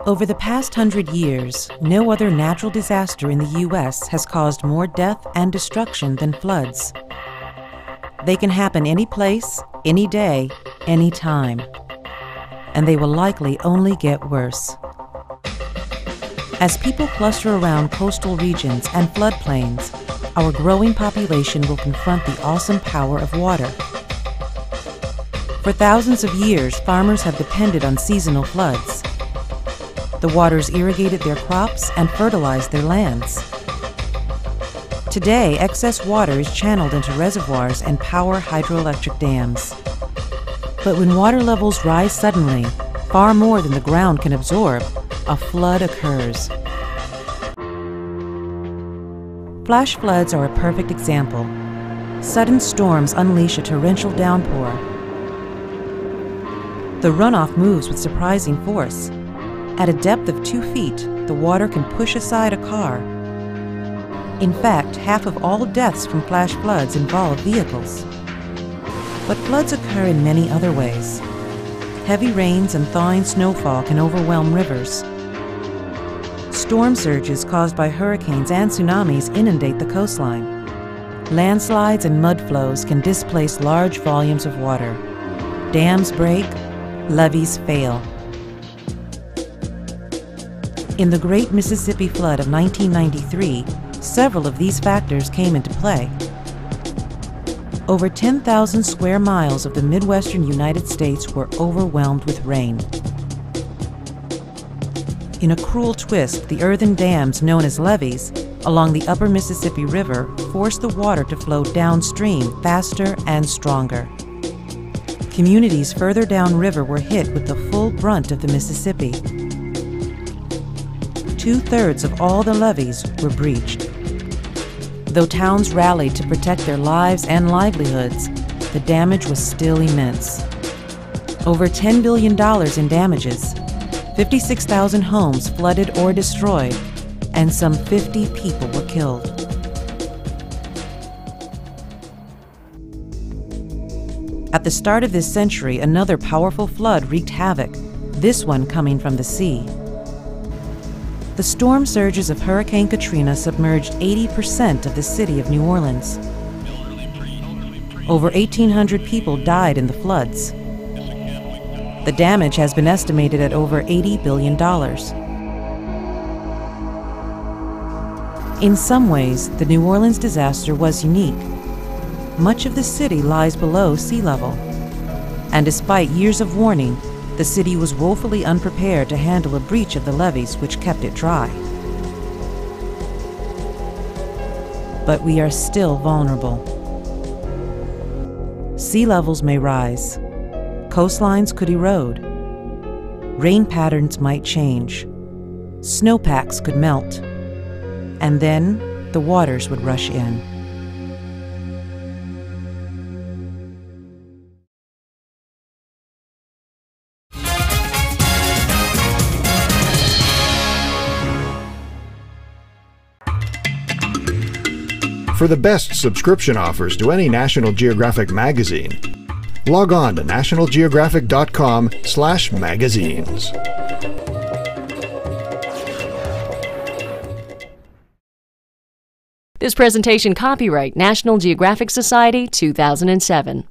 Over the past 100 years, no other natural disaster in the U.S. has caused more death and destruction than floods. They can happen any place, any day, any time. And they will likely only get worse. As people cluster around coastal regions and floodplains, our growing population will confront the awesome power of water. For thousands of years, farmers have depended on seasonal floods. The waters irrigated their crops and fertilized their lands. Today, excess water is channeled into reservoirs and power hydroelectric dams. But when water levels rise suddenly, far more than the ground can absorb, a flood occurs. Flash floods are a perfect example. Sudden storms unleash a torrential downpour. The runoff moves with surprising force. At a depth of 2 feet, the water can push aside a car. In fact, half of all deaths from flash floods involve vehicles. But floods occur in many other ways. Heavy rains and thawing snowfall can overwhelm rivers. Storm surges caused by hurricanes and tsunamis inundate the coastline. Landslides and mud flows can displace large volumes of water. Dams break, levees fail. In the Great Mississippi Flood of 1993, several of these factors came into play. Over 10,000 square miles of the Midwestern United States were overwhelmed with rain. In a cruel twist, the earthen dams known as levees along the upper Mississippi River forced the water to flow downstream faster and stronger. Communities further downriver were hit with the full brunt of the Mississippi. 2/3 of all the levees were breached. Though towns rallied to protect their lives and livelihoods, the damage was still immense. Over $10 billion in damages, 56,000 homes flooded or destroyed, and some 50 people were killed. At the start of this century, another powerful flood wreaked havoc, this one coming from the sea. The storm surges of Hurricane Katrina submerged 80% of the city of New Orleans. Over 1,800 people died in the floods. The damage has been estimated at over $80 billion. In some ways, the New Orleans disaster was unique. Much of the city lies below sea level, and despite years of warning, the city was woefully unprepared to handle a breach of the levees which kept it dry. But we are still vulnerable. Sea levels may rise. Coastlines could erode. Rain patterns might change. Snowpacks could melt. And then the waters would rush in. For the best subscription offers to any National Geographic magazine, log on to nationalgeographic.com/magazines. This presentation copyright National Geographic Society 2007.